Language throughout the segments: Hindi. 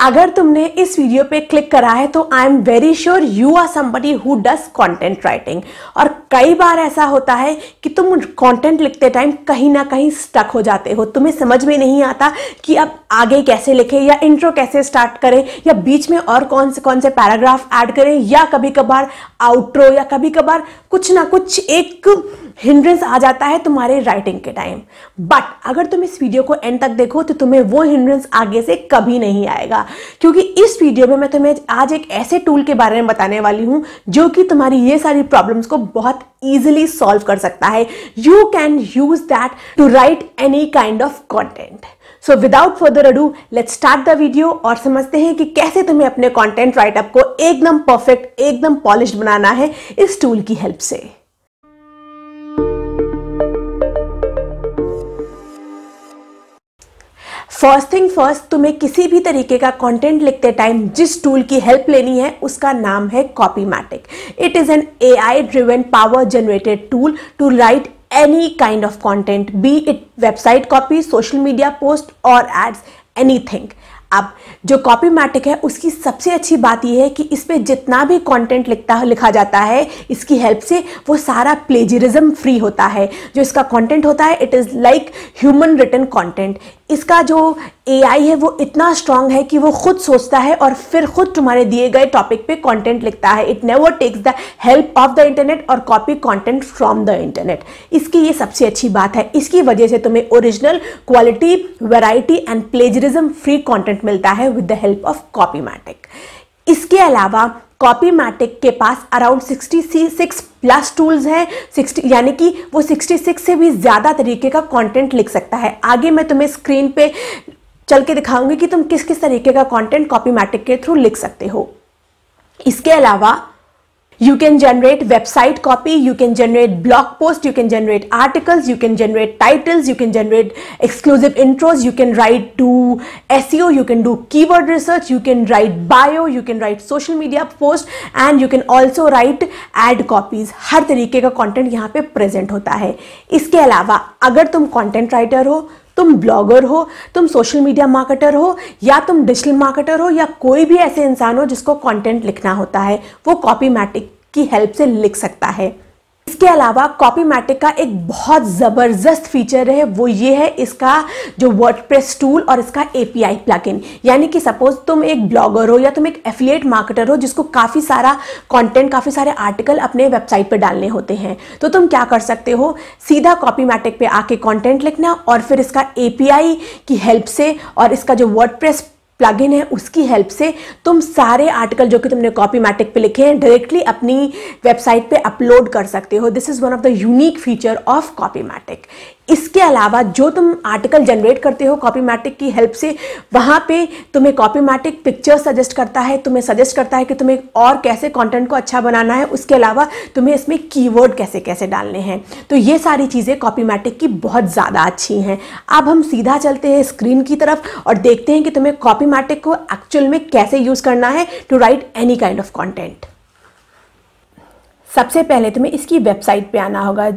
अगर तुमने इस वीडियो पे क्लिक करा है तो I am very sure you are somebody who does content writing. और कई बार ऐसा होता है कि तुम कंटेंट लिखते टाइम कहीं ना कहीं स्टक हो जाते हो, तुम्हें समझ में नहीं आता कि अब आगे कैसे लिखें या इंट्रो कैसे स्टार्ट करें या बीच में और कौन से पैराग्राफ ऐड करें या कभी कभार आउट्रो या कभी कभार कुछ ना कुछ एक हिंड्रेंस आ जाता है तुम्हारे राइटिंग के टाइम। बट अगर तुम इस वीडियो को एंड तक देखो तो तुम्हें वो हिंड्रेंस आगे से कभी नहीं आएगा, क्योंकि इस वीडियो में मैं तुम्हें आज एक ऐसे टूल के बारे में बताने वाली हूं जो कि तुम्हारी ये सारी प्रॉब्लम्स को बहुत इजीली सॉल्व कर सकता है। You can use that to write any kind of content. So without further ado let's start the video और समझते हैं कि कैसे तुम्हें अपने कंटेंट राइटअप को एकदम परफेक्ट, एकदम पॉलिश्ड बनाना है इस टूल की हेल्प से। फर्स्ट थिंग फर्स्ट, तुम्हें किसी भी तरीके का कंटेंट लिखते टाइम जिस टूल की हेल्प लेनी है उसका नाम है Copymatic. It is an AI driven power generated tool to write any kind of content, be it website copy, social media post or ads, anything। अब जो कॉपीमैटिक है उसकी सबसे अच्छी बात यह है कि इस पे जितना भी कंटेंट लिखा जाता है इसकी हेल्प से वो सारा प्लेजरिज्म फ्री होता है। जो इसका कंटेंट होता है it is like human written content. इसका जो AI है वो इतना स्ट्रांग है कि वो खुद सोचता है और फिर खुद तुम्हारे दिए गए टॉपिक पे कंटेंट लिखता है। It never takes the help of the internet और copy content from the internet. इसकी ये सबसे अच्छी बात है। इसकी वजह से तुम्हें original, quality, variety and plagiarism free content मिलता है with the help of Copymatic. इसके अलावा कॉपीमैटिक के पास अराउंड 66 प्लस टूल्स हैं, 60 यानी कि वो 66 से भी ज़्यादा तरीके का कंटेंट लिख सकता है। आगे मैं तुम्हें स्क्रीन पे चल के दिखाऊंगी कि तुम किस किस तरीके का कंटेंट कॉपीमैटिक के थ्रू लिख सकते हो। इसके अलावा you can generate website copy, you can generate blog post, you can generate articles, you can generate titles, you can generate exclusive intros, you can do SEO, you can do keyword research, you can write bio, you can write social media post and you can also write ad copies। हर तरीके का content यहाँ पे present होता है। इसके अलावा अगर तुम content writer हो, तुम ब्लॉगर हो, तुम सोशल मीडिया मार्केटर हो या तुम डिजिटल मार्केटर हो या कोई भी ऐसे इंसान हो जिसको कंटेंट लिखना होता है, वो कॉपीमैटिक की हेल्प से लिख सकता है। इसके अलावा कॉपीमैटिक का एक बहुत ज़बरदस्त फीचर है, वो ये है इसका जो वर्डप्रेस टूल और इसका API प्लगइन। यानी कि सपोज तुम एक ब्लॉगर हो या तुम एक एफिलिएट मार्केटर हो जिसको काफ़ी सारा कंटेंट, काफ़ी सारे आर्टिकल अपने वेबसाइट पे डालने होते हैं, तो तुम क्या कर सकते हो, सीधा कॉपीमैटिक पे आके कंटेंट लिखना और फिर इसका API की हेल्प से और इसका जो वर्डप्रेस प्लगइन है उसकी हेल्प से तुम सारे आर्टिकल जो कि तुमने कॉपीमैटिक पे लिखे हैं डायरेक्टली अपनी वेबसाइट पे अपलोड कर सकते हो। This is one of the unique feature of Copymatic. इसके अलावा जो तुम आर्टिकल जनरेट करते हो कॉपीमैटिक की हेल्प से, वहाँ पे तुम्हें कॉपीमैटिक पिक्चर सजेस्ट करता है, तुम्हें सजेस्ट करता है कि तुम्हें और कैसे कंटेंट को अच्छा बनाना है, उसके अलावा तुम्हें इसमें कीवर्ड कैसे कैसे डालने हैं। तो ये सारी चीज़ें कॉपीमैटिक की बहुत ज़्यादा अच्छी हैं। अब हम सीधा चलते हैं स्क्रीन की तरफ और देखते हैं कि तुम्हें कॉपीमैटिक को एक्चुअल में कैसे यूज़ करना है to write any kind of content. सबसे पहले तुम्हें इसकी वेबसाइट पे आना होगा।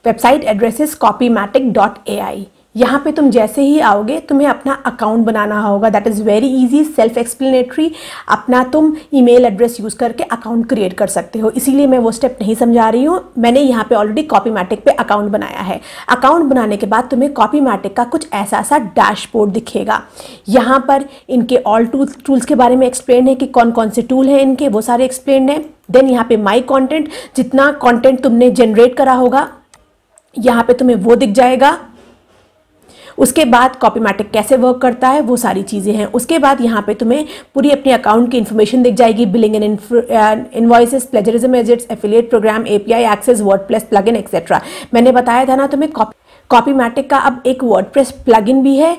Website address is copymatic.ai। यहाँ पे तुम जैसे ही आओगे तुम्हें अपना अकाउंट बनाना होगा। That is very easy, self explanatory. अपना तुम ईमेल एड्रेस यूज़ करके अकाउंट क्रिएट कर सकते हो, इसीलिए मैं वो स्टेप नहीं समझा रही हूँ। मैंने यहाँ पे ऑलरेडी कॉपीमैटिक पे अकाउंट बनाया है। अकाउंट बनाने के बाद तुम्हें कॉपीमैटिक का कुछ ऐसा सा डैशबोर्ड दिखेगा। यहाँ पर इनके ऑल टूल्स के बारे में एक्सप्लेन है कि कौन कौन से टूल हैं इनके, वो सारे एक्सप्लेन है। देन यहाँ पे माई कॉन्टेंट, जितना कॉन्टेंट तुमने जनरेट करा होगा यहाँ पे तुम्हें वो दिख जाएगा। उसके बाद कॉपीमैटिक कैसे वर्क करता है वो सारी चीज़ें हैं। उसके बाद यहाँ पे तुम्हें पूरी अपने अकाउंट की इन्फॉर्मेशन दिख जाएगी, billing and invoices, plagiarism agents, affiliate program, API access, WordPress plugin etcetera. मैंने बताया था ना तुम्हें कॉपीमैटिक का अब एक वर्डप्रेस प्लगइन भी है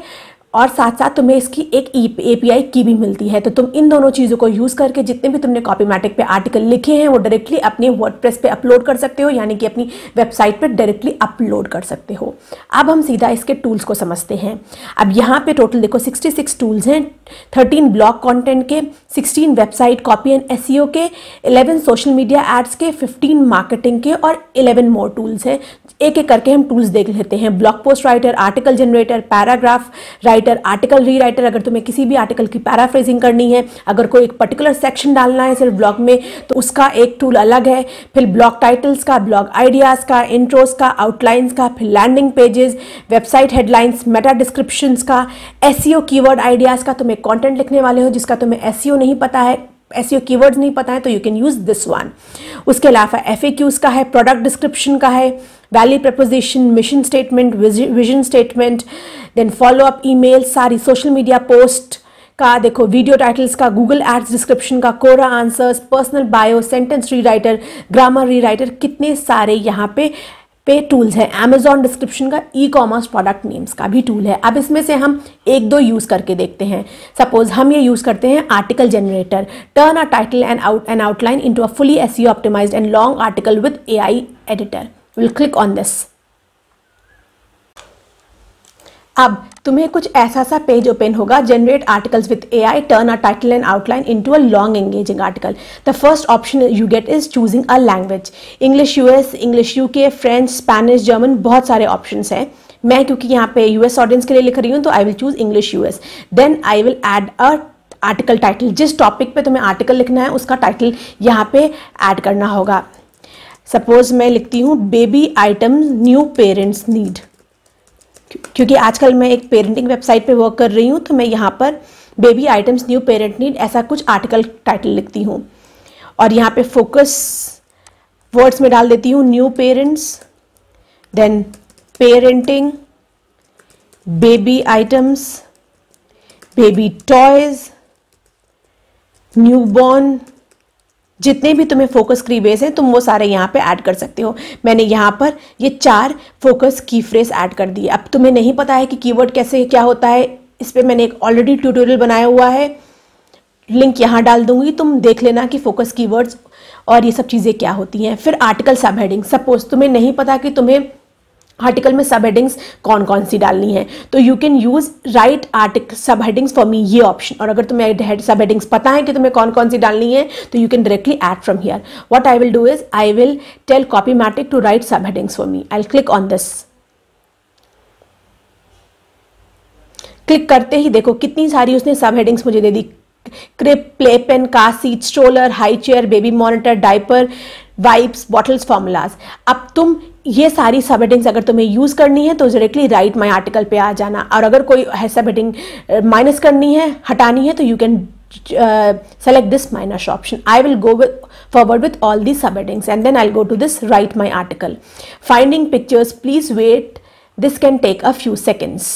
और साथ साथ तुम्हें इसकी एक API की भी मिलती है। तो तुम इन दोनों चीज़ों को यूज़ करके जितने भी तुमने कॉपीमैटिक पे आर्टिकल लिखे हैं वो डायरेक्टली अपने वर्डप्रेस पे अपलोड कर सकते हो, यानी कि अपनी वेबसाइट पे डायरेक्टली अपलोड कर सकते हो। अब हम सीधा इसके टूल्स को समझते हैं। अब यहाँ पे टोटल देखो 66 टूल्स हैं, 13 ब्लॉग कंटेंट के, 16 वेबसाइट कॉपी एंड SEO के, 11 सोशल मीडिया एड्स के, 15 मार्केटिंग के और 11 मोर टूल्स हैं। एक एक करके हम टूल्स देख लेते हैं। Blog post writer, article generator, paragraph writer, writer, article rewriter, अगर तुम्हें किसी भी आर्टिकल की पैराफ्रेजिंग करनी है, अगर कोई एक पर्टिकुलर सेक्शन डालना है सिर्फ ब्लॉग में, तो उसका एक टूल अलग है। फिर ब्लॉग टाइटल्स का, ब्लॉग आइडियाज़ का, इंट्रोज का, आउटलाइंस का, फिर landing pages, website headlines, meta descriptions का, एसईओ कीवर्ड आइडियाज़ का। तुम्हें कंटेंट लिखने वाले हो जिसका तुम्हें एसईओ नहीं पता है, एसईओ कीवर्ड्स नहीं पता है, तो you can use this one. उसके अलावा एफएक्यूज का है, प्रोडक्ट डिस्क्रिप्शन का है, value proposition, mission statement, vision statement, then follow up email, सारी सोशल मीडिया पोस्ट का, देखो वीडियो टाइटल्स का, गूगल एड्स डिस्क्रिप्शन का, Quora answers, personal bio, sentence rewriter, grammar rewriter, कितने सारे यहाँ पे टूल्स हैं। अमेजॉन डिस्क्रिप्शन का, ई कॉमर्स प्रोडक्ट नेम्स का भी टूल है। अब इसमें से हम एक दो यूज़ करके देखते हैं। सपोज हम ये यूज़ करते हैं article generator, turn a title and outline into a fully SEO optimized and long article with AI editor. Will click on this. अब तुम्हें कुछ ऐसा सा पेज ओपन होगा, generate articles with AI, turn a title and outline into a long engaging article. The first option you get is choosing a language, English US, English UK, French, Spanish, German, बहुत सारे ऑप्शंस हैं। मैं क्योंकि यहाँ पे यूएस ऑडियंस के लिए लिख रही हूँ तो I will choose English US. Then I will add a article title, जिस टॉपिक पे तुम्हें आर्टिकल लिखना है उसका टाइटल यहाँ पे ऐड करना होगा। सपोज मैं लिखती हूँ baby items new parents need, क्योंकि आजकल मैं एक पेरेंटिंग वेबसाइट पे वर्क कर रही हूँ, तो मैं यहाँ पर baby items new parent need ऐसा कुछ आर्टिकल टाइटल लिखती हूँ। और यहाँ पे फोकस वर्ड्स में डाल देती हूँ new parents, then parenting, baby items, baby toys, newborn, जितने भी तुम्हें फोकस कीवर्ड्स हैं तुम वो सारे यहाँ पे ऐड कर सकते हो। मैंने यहाँ पर ये 4 फोकस की फ्रेज ऐड कर दिए। अब तुम्हें नहीं पता है कि कीवर्ड कैसे क्या होता है, इस पर मैंने एक ऑलरेडी ट्यूटोरियल बनाया हुआ है, लिंक यहाँ डाल दूंगी, तुम देख लेना कि फोकस कीवर्ड्स और ये सब चीज़ें क्या होती हैं। फिर आर्टिकल सब हेडिंग, सपोज तुम्हें नहीं पता कि तुम्हें आर्टिकल में सब हेडिंग्स कौन कौन सी डालनी है, तो you can use right article सब हेडिंग्स फॉर मी, ये ऑप्शन। और अगर तुम्हें सब हेडिंग्स पता है कि तुम्हें कौन कौन सी डालनी है तो you can directly add from here. What I will do is I will tell Copymatic to write sub headings for me. I will click on this. Click करते ही देखो कितनी सारी उसने सब हेडिंग्स मुझे दे दी, crib, playpen, car seat, stroller, high chair, baby monitor, diaper, wipes, bottles, formulas. अब तुम ये सारी सब हेडिंग्स अगर तुम्हें यूज करनी है तो डायरेक्टली राइट माई आर्टिकल पे आ जाना, और अगर कोई सब हेडिंग माइनस करनी है, हटानी है, तो you can select this minus option. I will go forward with all these subheadings and then I'll go to this write my article. Finding pictures, please wait, this can take a few seconds.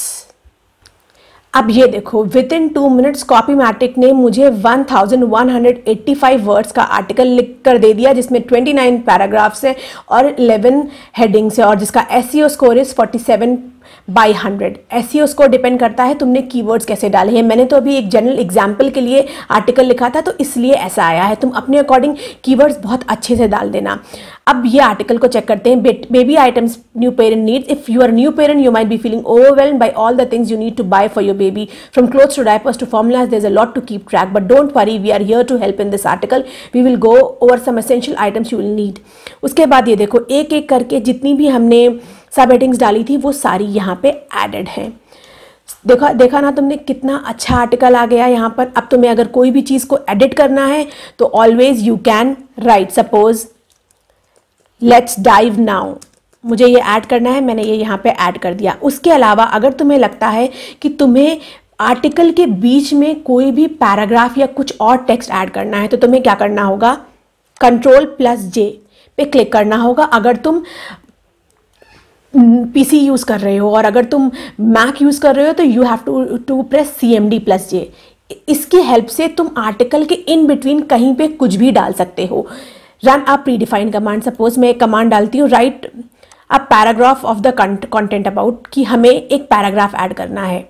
अब ये देखो विद इन 2 मिनट्स कॉपीमैटिक ने मुझे 1185 वर्ड्स का आर्टिकल लिख कर दे दिया, जिसमें 29 पैराग्राफ्स है और 11 हेडिंग्स है, और जिसका SEO score is 47/100। SEO score depend करता है तुमने कीवर्ड्स कैसे डाले हैं। मैंने तो अभी एक जनरल एग्जाम्पल के लिए आर्टिकल लिखा था तो इसलिए ऐसा आया है। तुम अपने अकॉर्डिंग कीवर्ड्स बहुत अच्छे से डाल देना। अब ये आर्टिकल को चेक करते हैं। Baby items new parent needs. If you are new parent you might be feeling overwhelmed by all the things you need to buy for your baby, from clothes to diapers to formulas, there's a lot to keep track, but don't worry, we are here to help in this article. We will go over some essential items you will need. उसके बाद ये देखो एक एक करके जितनी भी हमने सब हेडिंग्स डाली थी वो सारी यहाँ पे एडेड हैं। देखा ना तुमने कितना अच्छा आर्टिकल आ गया यहाँ पर। अब तुम्हें अगर कोई भी चीज़ को एडिट करना है तो always you can write, suppose let's dive now, मुझे ये ऐड करना है, मैंने ये यहाँ पे ऐड कर दिया। उसके अलावा अगर तुम्हें लगता है कि तुम्हें आर्टिकल के बीच में कोई भी पैराग्राफ या कुछ और टेक्स्ट ऐड करना है तो तुम्हें क्या करना होगा, Ctrl+J पे क्लिक करना होगा अगर तुम पीसी यूज़ कर रहे हो, और अगर तुम मैक यूज़ कर रहे हो तो you have to press CMD+J। इसकी हेल्प से तुम आर्टिकल के इन बिटवीन कहीं पे कुछ भी डाल सकते हो। Run a predefined command, suppose मैं एक कमांड डालती हूँ write a paragraph of the content about, कि हमें एक पैराग्राफ ऐड करना है।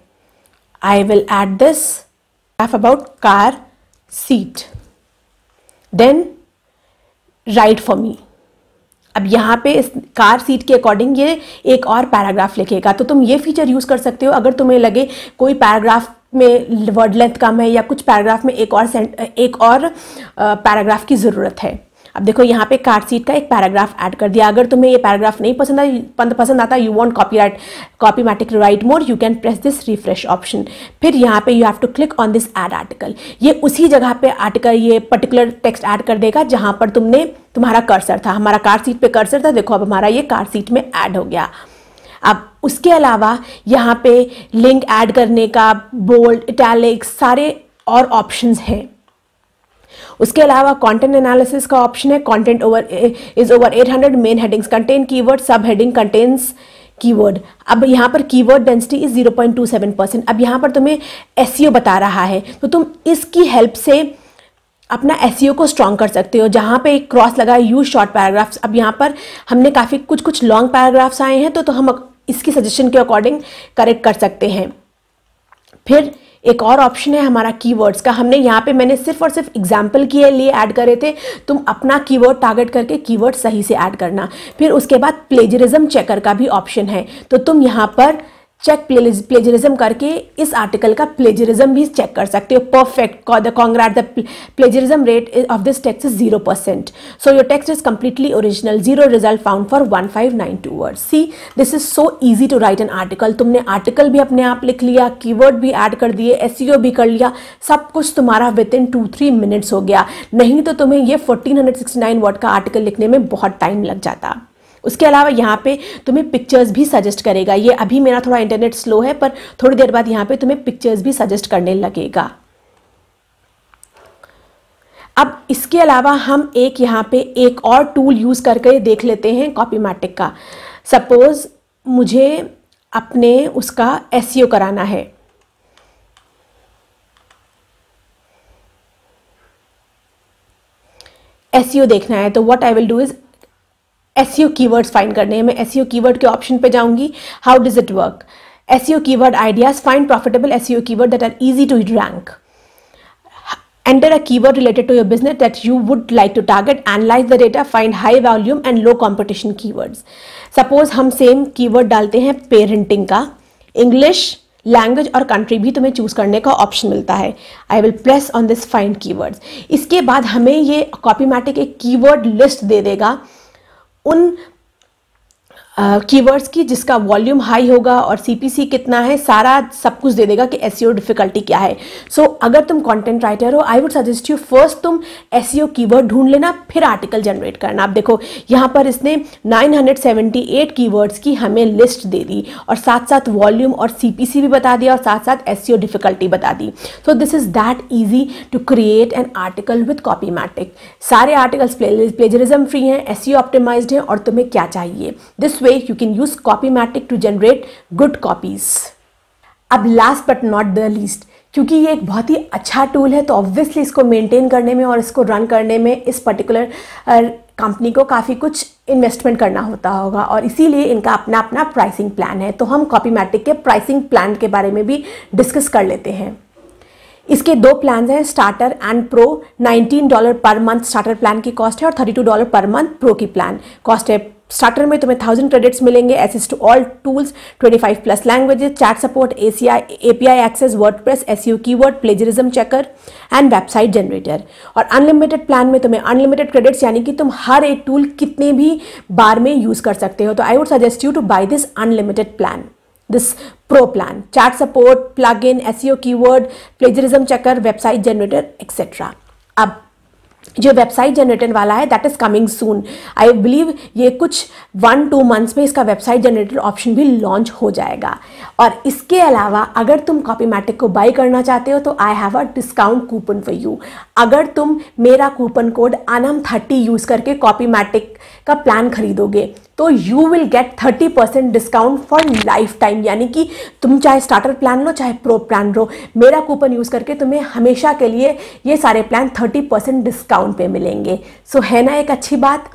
I will add this about car seat, then write for me. अब यहाँ पे इस कार सीट के अकॉर्डिंग ये एक और पैराग्राफ लिखेगा। तो तुम ये फीचर यूज़ कर सकते हो अगर तुम्हें लगे कोई पैराग्राफ में वर्ड लेंथ कम है या कुछ पैराग्राफ में एक और पैराग्राफ की ज़रूरत है। अब देखो यहाँ पे कार सीट का एक पैराग्राफ ऐड कर दिया। अगर तुम्हें ये पैराग्राफ नहीं पसंद आता, you want Copymatic write more, you can press this refresh option. फिर यहाँ पे you have to click on this add article. ये उसी जगह पे आर्टिकल, ये पर्टिकुलर टेक्स्ट ऐड कर देगा जहाँ पर तुम्हारा कर्सर था। हमारा कार सीट पे कर्सर था, देखो अब हमारा ये कार सीट में ऐड हो गया। अब उसके अलावा यहाँ पे लिंक ऐड करने का, बोल्ड, इटैलिक, सारे और ऑप्शंस हैं। उसके अलावा कंटेंट एनालिसिस का ऑप्शन है। Content is over 800, main headings contain keyword, सब हेडिंग कंटेन्स कीवर्ड। अब यहाँ पर कीवर्ड डेंसिटी इज 0.27%। अब यहाँ पर तुम्हें एसईओ बता रहा है, तो तुम इसकी हेल्प से अपना एसईओ को स्ट्रॉन्ग कर सकते हो। जहाँ पे एक क्रॉस लगा है, यूज शॉर्ट पैराग्राफ्स। अब यहाँ पर हमने काफ़ी कुछ लॉन्ग पैराग्राफ्स आए हैं, तो हम इसकी सजेशन के अकॉर्डिंग करेक्ट कर सकते हैं। फिर एक और ऑप्शन है हमारा कीवर्ड्स का। हमने यहाँ पे, मैंने सिर्फ और सिर्फ एग्जाम्पल के लिए ऐड करे थे, तुम अपना कीवर्ड टारगेट करके कीवर्ड सही से ऐड करना। फिर उसके बाद प्लेजरिज्म चेकर का भी ऑप्शन है, तो तुम यहाँ पर चेक प्लेजरिज्म करके इस आर्टिकल का प्लेजरिज्म भी चेक कर सकते हो। Perfect, congrat, the plagiarism rate of this text is 0%, so your text is completely original, 0 result found for 1592 words. See, this is so easy to write an article. तुमने आर्टिकल भी अपने आप लिख लिया, कीवर्ड भी ऐड कर दिए, एसईओ भी कर लिया, सब कुछ तुम्हारा विद इन 2-3 मिनट्स हो गया। नहीं तो तुम्हें ये 1469 वर्ड का आर्टिकल लिखने में बहुत टाइम लग जाता। उसके अलावा यहाँ पे तुम्हें पिक्चर्स भी सजेस्ट करेगा। ये अभी मेरा थोड़ा इंटरनेट स्लो है, पर थोड़ी देर बाद यहाँ पे तुम्हें पिक्चर्स भी सजेस्ट करने लगेगा। अब इसके अलावा हम यहाँ पे एक और टूल यूज करके देख लेते हैं कॉपीमैटिक का। सपोज मुझे अपने उसका एसईओ कराना है। एसईओ देखना है, तो what I will do is SEO keywords find करने हैं। मैं एसईओ कीवर्ड के ऑप्शन पे जाऊंगी। How does it work? SEO keyword ideas, find profitable SEO keyword that are easy to rank, enter a keyword related to your business that you would like to target, analyze the data, find high volume and low competition keywords. Suppose हम सेम कीवर्ड डालते हैं पेरेंटिंग का, इंग्लिश, लैंग्वेज और कंट्री भी तुम्हें चूज करने का ऑप्शन मिलता है। I will press on this find keywords. इसके बाद हमें ये कॉपीमैटिक एक कीवर्ड लिस्ट दे देगा उन कीवर्ड्स की जिसका वॉल्यूम हाई होगा और सीपीसी कितना है, सारा सब कुछ दे देगा कि एसईओ डिफिकल्टी क्या है। सो अगर तुम कंटेंट राइटर हो, आई वुड सजेस्ट यू फर्स्ट तुम एसईओ कीवर्ड ढूंढ लेना, फिर आर्टिकल जनरेट करना। आप देखो यहाँ पर इसने 978 कीवर्ड्स की हमें लिस्ट दे दी और साथ साथ वॉल्यूम और सीपीसी भी बता दिया और साथ साथ एसईओ डिफिकल्टी बता दी। So this is that easy to create an article with Copymatic. सारे आर्टिकल्स प्लेजरिज्म फ्री हैं, एसईओ ऑप्टिमाइज्ड हैं और तुम्हें क्या चाहिए। This you can use Copymatic to generate good copies. अब last but not the least, क्योंकि ये एक बहुत ही अच्छा टूल है, तो ऑब्वियसली इसको मेंटेन करने में और इसको रन करने में इस पर्टिकुलर कंपनी को काफ़ी कुछ इन्वेस्टमेंट करना होता होगा और इसीलिए इनका अपना अपना प्राइसिंग प्लान है। तो हम Copymatic के प्राइसिंग प्लान के बारे में भी डिस्कस कर लेते हैं। इसके दो प्लान हैं, starter and pro. $19 per month starter plan की कॉस्ट है और $32 पर मंथ प्रो की प्लान कॉस्ट है। स्टार्टर में तुम्हें 1000 क्रेडिट्स मिलेंगे, access to all tools, 25+ languages, chat support, API access, WordPress, SEO keyword, plagiarism checker and website generator. और अनलिमिटेड प्लान में तुम्हें अनलिमिटेड क्रेडिट्स, यानी कि तुम हर एक टूल कितने भी बार में यूज कर सकते हो। तो I would suggest you to buy this unlimited plan, this pro plan, chat support, plug in, SEO keyword, plagiarism checker, website generator etcetera. अब जो वेबसाइट जनरेटर वाला है that is coming soon. I believe ये कुछ 1-2 मंथ्स में इसका वेबसाइट जनरेटर ऑप्शन भी लॉन्च हो जाएगा। और इसके अलावा अगर तुम कॉपीमैटिक को बाय करना चाहते हो तो I have a discount coupon for you. अगर तुम मेरा कूपन कोड ANAM30 यूज करके कॉपीमैटिक का प्लान खरीदोगे तो you will get 30% discount for life time, यानी कि तुम चाहे स्टार्टर प्लान लो चाहे प्रो प्लान लो, मेरा कूपन यूज करके तुम्हें हमेशा के लिए ये सारे प्लान 30% डिस्काउंट पे मिलेंगे। सो है ना एक अच्छी बात।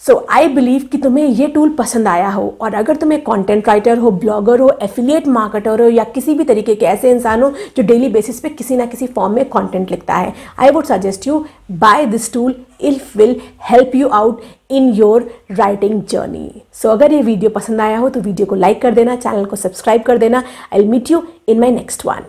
सो आई बिलीव कि तुम्हें ये टूल पसंद आया हो और अगर तुम्हें कंटेंट राइटर हो, ब्लॉगर हो, एफिलिएट मार्केटर हो या किसी भी तरीके के ऐसे इंसान हो जो डेली बेसिस पे किसी ना किसी फॉर्म में कंटेंट लिखता है, I would suggest you buy this tool. It will help you out in your writing journey. So अगर ये वीडियो पसंद आया हो तो वीडियो को लाइक कर देना, चैनल को सब्सक्राइब कर देना। I will meet you in my next one.